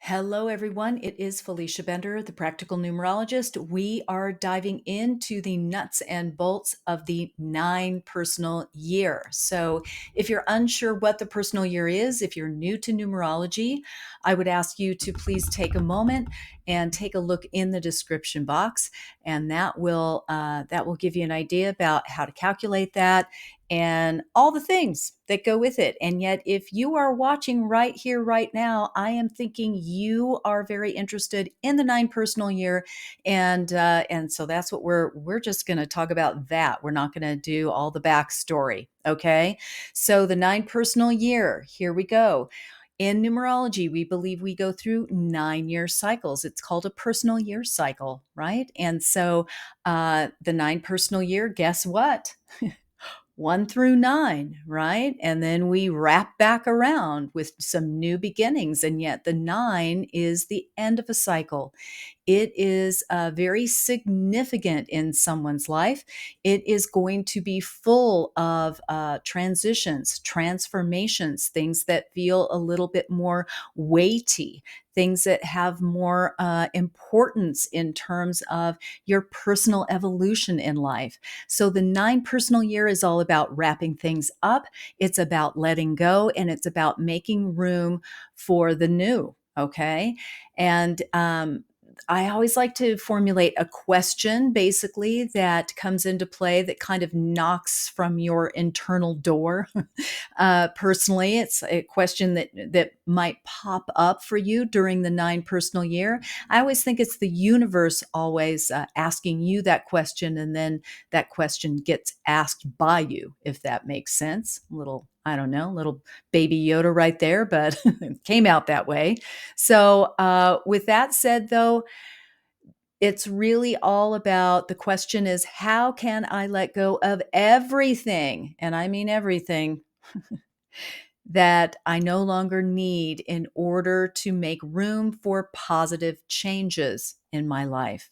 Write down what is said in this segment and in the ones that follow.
Hello, everyone. It is Felicia Bender, the practical numerologist. We are diving into the nuts and bolts of the 9 personal year. So, if you're unsure what the personal year is, if you're new to numerology, I would ask you to please take a moment and take a look in the description box, and that will give you an idea about how to calculate that and all the things that go with it. And yet, if you are watching right here, right now, I am thinking you are very interested in the 9 personal year, and so that's what we're just going to talk about. That we're not going to do all the backstory. Okay, so the 9 personal year. Here we go. In numerology, we believe we go through 9 year cycles. It's called a personal year cycle, right? And so the 9 personal year, guess what? 1 through 9, right? And then we wrap back around with some new beginnings. And yet the 9 is the end of a cycle. It is very significant in someone's life. It is going to be full of transitions, transformations, things that feel a little bit more weighty, things that have more importance in terms of your personal evolution in life. So the 9 personal year is all about wrapping things up. It's about letting go, and it's about making room for the new. Okay. And I always like to formulate a question basically that comes into play that kind of knocks from your internal door. Personally, it's a question that might pop up for you during the 9 personal year. I always think it's the universe always asking you that question, and then that question gets asked by you, if that makes sense. Little, I don't know, little baby Yoda right there, but it came out that way. So, with that said, though, it's really all about the question is, how can I let go of everything? And I mean everything that I no longer need in order to make room for positive changes in my life.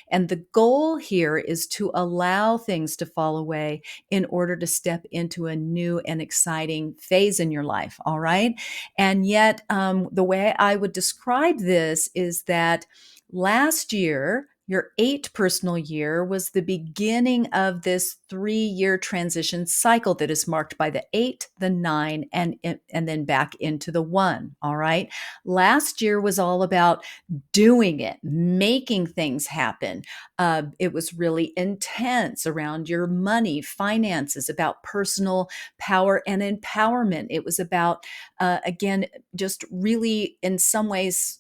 And the goal here is to allow things to fall away in order to step into a new and exciting phase in your life. All right. And yet, the way I would describe this is that last year, your 8 personal year was the beginning of this 3 year transition cycle that is marked by the 8, the 9, and then back into the 1. All right. Last year was all about doing it, making things happen. It was really intense around your money, finances, about personal power and empowerment. It was about, again, just really, in some ways,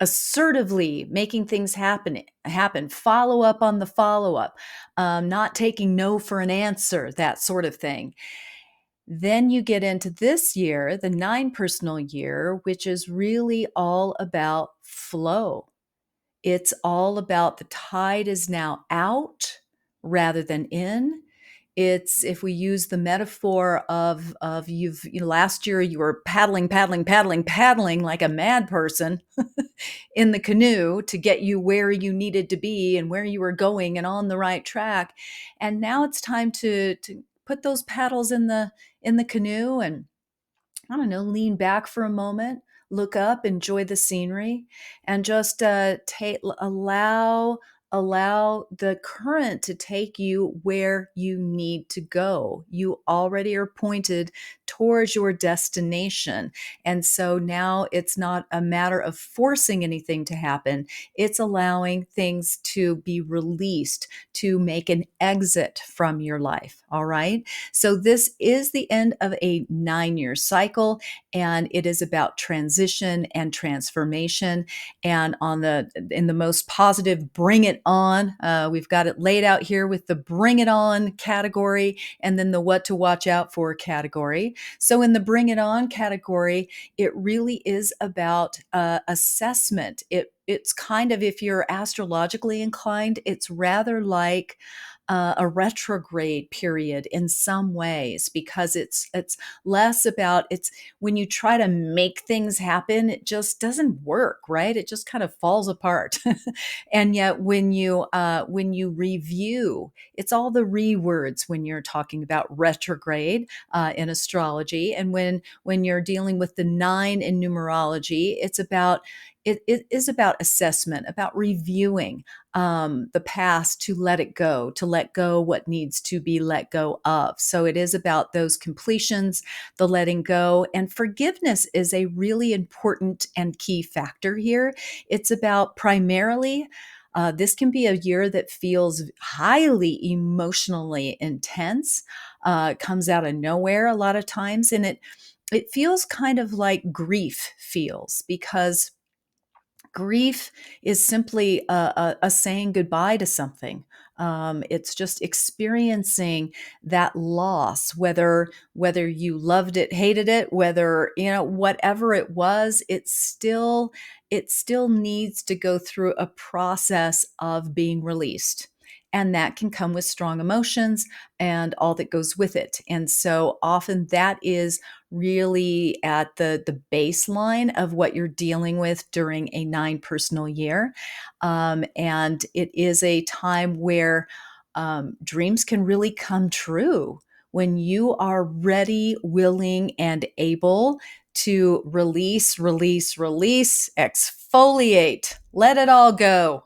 assertively making things happen, follow up on the follow up, not taking no for an answer, that sort of thing. Then you get into this year, the 9 personal year, which is really all about flow. It's all about the tide is now out rather than in. It's, if we use the metaphor of last year you were paddling, paddling, paddling, paddling like a mad person in the canoe to get you where you needed to be and where you were going and on the right track. And now it's time to put those paddles in the canoe and, I don't know, lean back for a moment, look up, enjoy the scenery, and just allow the current to take you where you need to go. You already are pointed towards your destination. And so now it's not a matter of forcing anything to happen. It's allowing things to be released, to make an exit from your life. All right. So this is the end of a 9 year cycle, and it is about transition and transformation. And in the most positive, bring it on. We've got it laid out here with the bring it on category, and then the what to watch out for category. So in the bring it on category, it really is about assessment. It's kind of, if you're astrologically inclined, it's rather like a retrograde period in some ways, because it's less about, it's when you try to make things happen, it just doesn't work, right? It just kind of falls apart. And yet when you review, it's all the re words when you're talking about retrograde in astrology. And when you're dealing with the nine in numerology, it is about assessment, about reviewing the past, to let go what needs to be let go of. So it is about those completions, the letting go, and forgiveness is a really important and key factor here. It's about primarily, this can be a year that feels highly emotionally intense, comes out of nowhere a lot of times, and it feels kind of like grief feels, because grief is simply a saying goodbye to something. It's just experiencing that loss, whether you loved it, hated it, whether whatever it was. It still needs to go through a process of being released. And that can come with strong emotions and all that goes with it. And so often that is really at the baseline of what you're dealing with during a nine personal year. And it is a time where dreams can really come true when you are ready, willing, and able to release, exfoliate, let it all go.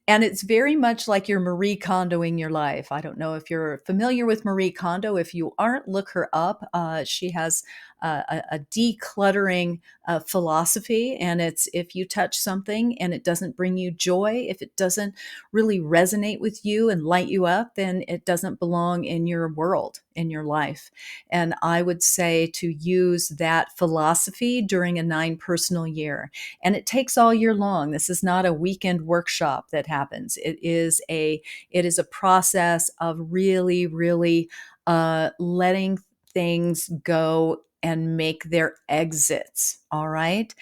And it's very much like you're Marie Kondoing your life. I don't know if you're familiar with Marie Kondo. If you aren't, look her up. She has a decluttering philosophy, and it's, if you touch something and it doesn't bring you joy, if it doesn't really resonate with you and light you up, then it doesn't belong in your world, in your life. And I would say to use that philosophy during a nine personal year. And it takes all year long. This is not a weekend workshop that happens. It is a process of really, really letting things go and make their exits. All right.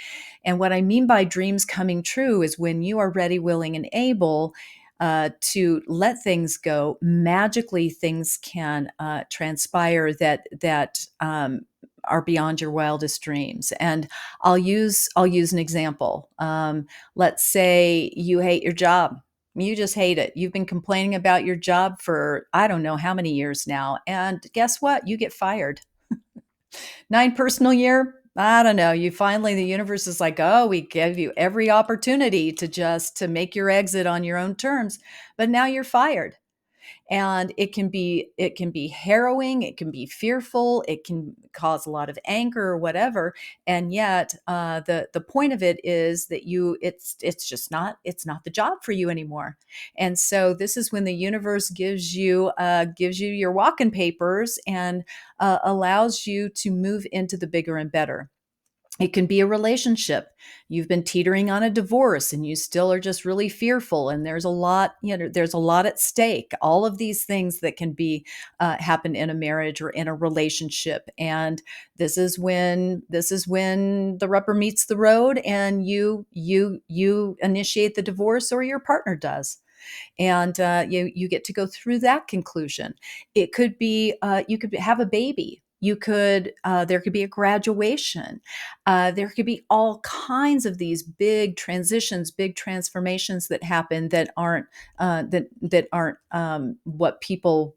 And what I mean by dreams coming true is when you are ready, willing, and able to let things go. Magically, things can transpire that are beyond your wildest dreams. And I'll use an example. Let's say you hate your job. You just hate it. You've been complaining about your job for I don't know how many years now. And guess what? You get fired. Nine personal year. I don't know. The universe is like, oh, we gave you every opportunity to make your exit on your own terms, but now you're fired. And it can be harrowing, it can be fearful, it can cause a lot of anger or whatever. And yet the point of it is that it's just not, it's not the job for you anymore. And so this is when the universe gives you your walking papers, and allows you to move into the bigger and better. It can be a relationship. You've been teetering on a divorce and you still are just really fearful. And there's a lot at stake. All of these things that can be happen in a marriage or in a relationship. And this is when the rubber meets the road, and you initiate the divorce, or your partner does. And you get to go through that conclusion. It could be you could have a baby. There could be a graduation. There could be all kinds of these big transitions, big transformations that happen that aren't what people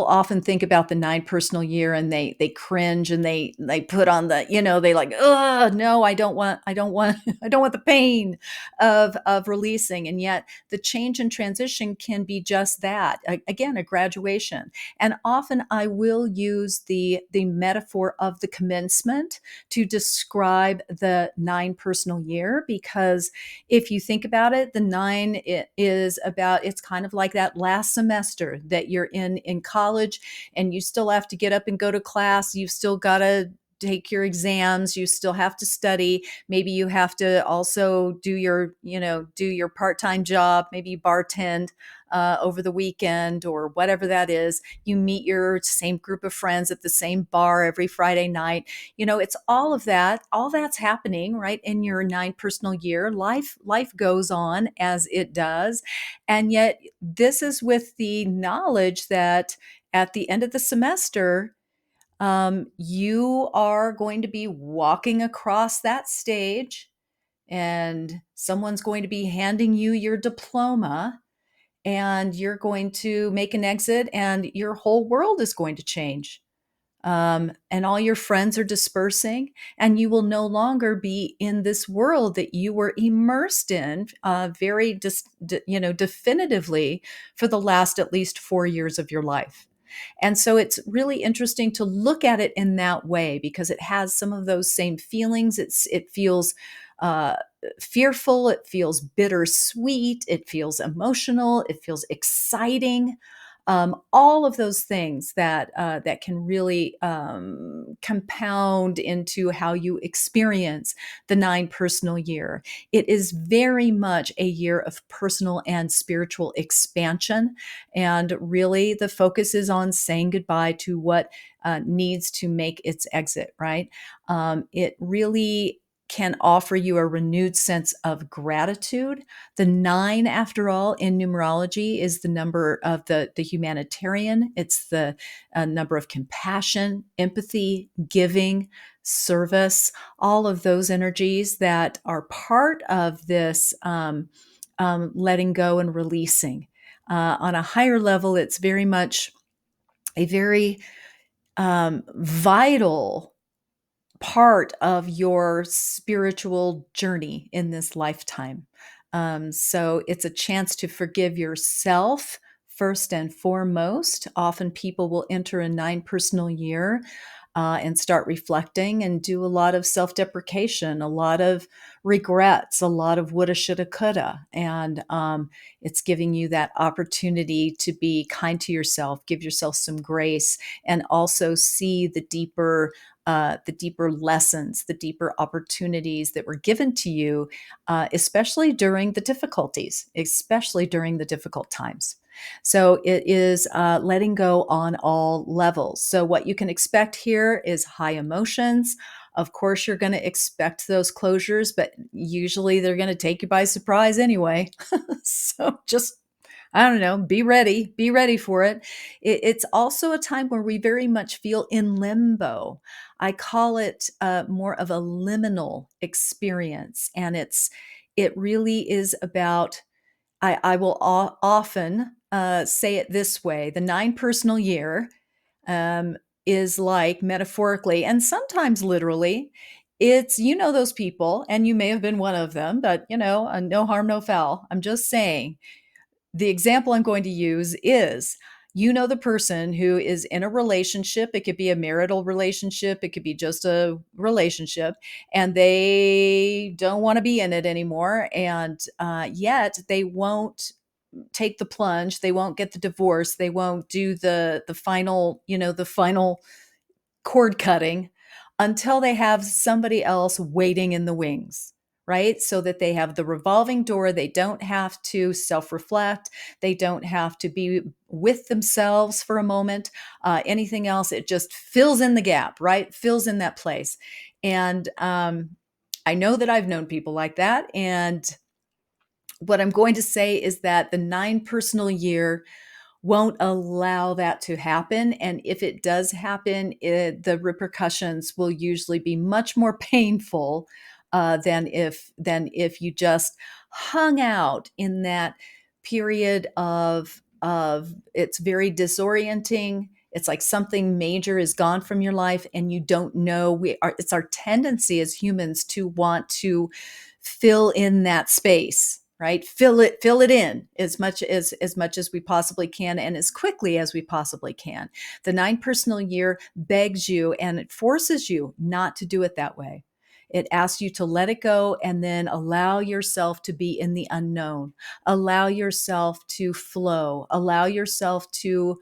often think about the nine personal year, and they cringe, and they put on they like, oh no, I don't want I don't want the pain of releasing. And yet the change and transition can be just that. Again, a graduation. And often I will use the metaphor of the commencement to describe the nine personal year, because if you think about it, the nine it's kind of like that last semester that you're in college, and you still have to get up and go to class. You've still got to take your exams, you still have to study. Maybe you have to also do your part-time job, maybe bartend over the weekend or whatever that is. You meet your same group of friends at the same bar every Friday night. It's all of that. All that's happening right in your nine personal year. Life goes on as it does. And yet this is with the knowledge that at the end of the semester, you are going to be walking across that stage and someone's going to be handing you your diploma and you're going to make an exit and your whole world is going to change. And all your friends are dispersing, and you will no longer be in this world that you were immersed in definitively for the last at least 4 years of your life. And so it's really interesting to look at it in that way because it has some of those same feelings. It feels uh, fearful, it feels bittersweet, it feels emotional, it feels exciting. All of those things that can really compound into how you experience the nine personal year. It is very much a year of personal and spiritual expansion, and really the focus is on saying goodbye to what needs to make its exit. Right? It really can offer you a renewed sense of gratitude. The nine, after all, in numerology is the number of the humanitarian. It's the number of compassion, empathy, giving, service, all of those energies that are part of this letting go and releasing. On a higher level, it's very much a very vital part of your spiritual journey in this lifetime. So it's a chance to forgive yourself first and foremost. Often people will enter a nine personal year and start reflecting and do a lot of self deprecation, a lot of regrets, a lot of woulda, shoulda, coulda. And it's giving you that opportunity to be kind to yourself, give yourself some grace, and also see the deeper lessons, the deeper opportunities that were given to you, especially during the difficulties, especially during the difficult times. So it is letting go on all levels. So what you can expect here is high emotions. Of course, you're going to expect those closures, but usually they're going to take you by surprise anyway. So just, I don't know, be ready for it. It's also a time where we very much feel in limbo. I call it more of a liminal experience. And it really is about, I will often say it this way: the nine personal year um, is like metaphorically and sometimes literally. It's, those people, and you may have been one of them, but, no harm, no foul. I'm just saying the example I'm going to use is, the person who is in a relationship. It could be a marital relationship, it could be just a relationship, and they don't want to be in it anymore. And yet they won't take the plunge. They won't get the divorce. They won't do the final, the final cord cutting until they have somebody else waiting in the wings, right? So that they have the revolving door. They don't have to self reflect. They don't have to be with themselves for a moment. Anything else, it just fills in the gap, right? Fills in that place. And I know that I've known people like that. And what I'm going to say is that the nine personal year won't allow that to happen. And if it does happen, the repercussions will usually be much more painful than if you just hung out in that period of it's very disorienting. It's like something major is gone from your life and you don't know. It's our tendency as humans to want to fill in that space, right? Fill it in as much as we possibly can and as quickly as we possibly can. The nine personal year begs you and it forces you not to do it that way. It asks you to let it go and then allow yourself to be in the unknown. Allow yourself to flow. Allow yourself to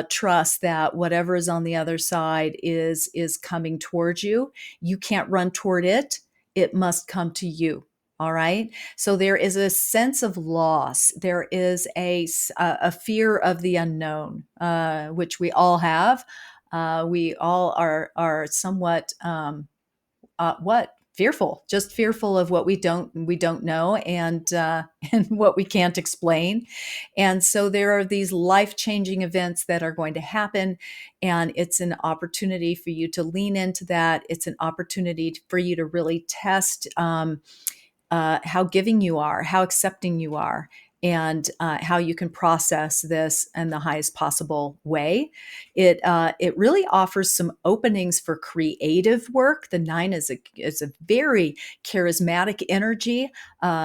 trust that whatever is on the other side is coming towards you. You can't run toward it. It must come to you. All right. So there is a sense of loss. There is a fear of the unknown, which we all have. We all are somewhat what fearful, just fearful of what we don't know, and and what we can't explain. And so there are these life-changing events that are going to happen, and it's an opportunity for you to lean into that. It's an opportunity for you to really test how giving you are, how accepting you are, and how you can process this in the highest possible way. It really offers some openings for creative work. The nine is a very charismatic energy.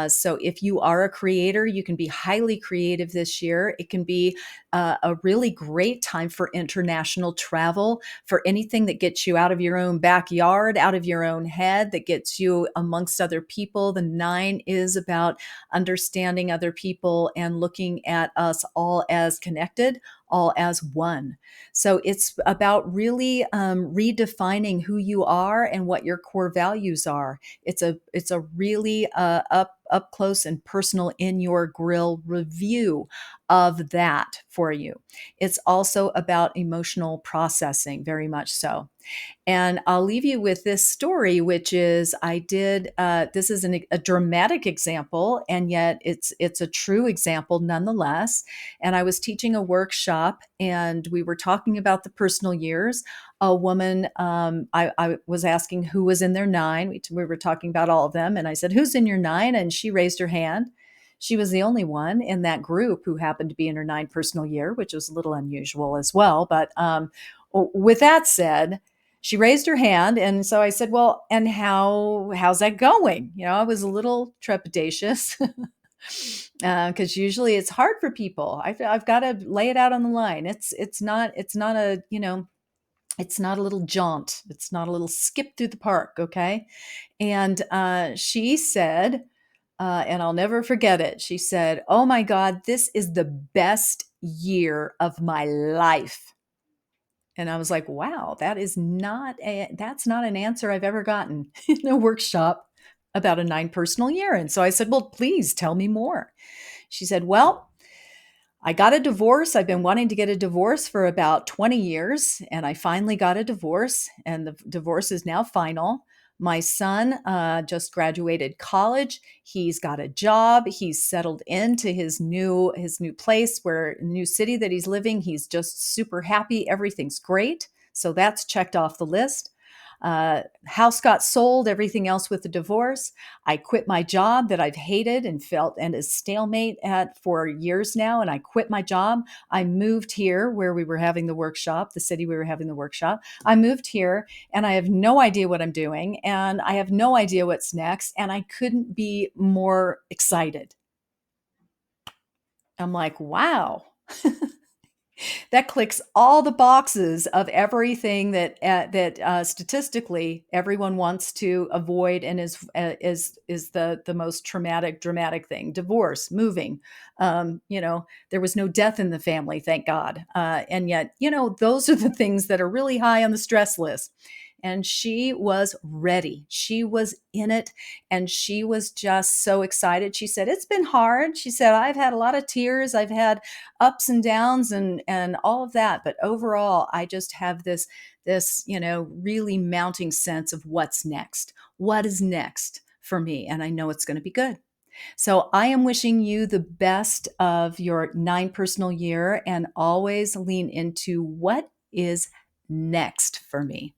So if you are a creator, you can be highly creative this year. It can be a really great time for international travel, for anything that gets you out of your own backyard, out of your own head, that gets you amongst other people. The nine is about understanding other people and looking at us all as connected, all as one. So it's about really redefining who you are and what your core values are. It's a really up close and personal in your grill review of that for you. It's also about emotional processing, very much so. And I'll leave you with this story, which is this is a dramatic example, and yet it's a true example nonetheless. And I was teaching a workshop, and we were talking about the personal years. A woman, I was asking who was in their nine. We were talking about all of them, and I said, "Who's in your nine?" And she raised her hand. She was the only one in that group who happened to be in her nine personal year, which was a little unusual as well. But with that said, she raised her hand, and so I said, "Well, and how's that going?" I was a little trepidatious because usually it's hard for people. I've got to lay it out on the line. It's not a it's not a little jaunt. It's not a little skip through the park. Okay, and she said, and I'll never forget it. She said, "Oh my God, this is the best year of my life." And I was like, wow, that's not an answer I've ever gotten in a workshop about a nine personal year. And so I said, well, please tell me more. She said, well, I got a divorce. I've been wanting to get a divorce for about 20 years, and I finally got a divorce, and the divorce is now final. My son just graduated college. He's got a job. He's settled into his new place, where new city that he's living. He's just super happy. Everything's great. So that's checked off the list. House got sold, everything else with the divorce. I quit my job that I've hated and felt and is stalemate at for years now. And I quit my job. I moved here where we were having the workshop, the city we were having the workshop. I moved here, and I have no idea what I'm doing, and I have no idea what's next. And I couldn't be more excited. I'm like, wow. That clicks all the boxes of everything that statistically everyone wants to avoid, and is the most traumatic, dramatic thing: divorce, moving. There was no death in the family, thank God, and yet those are the things that are really high on the stress list. And she was ready. She was in it, and she was just so excited. She said, "It's been hard." She said, "I've had a lot of tears. I've had ups and downs and all of that, but overall I just have this really mounting sense of what's next. What is next for me? And I know it's going to be good." So I am wishing you the best of your nine personal year, and always lean into what is next for me.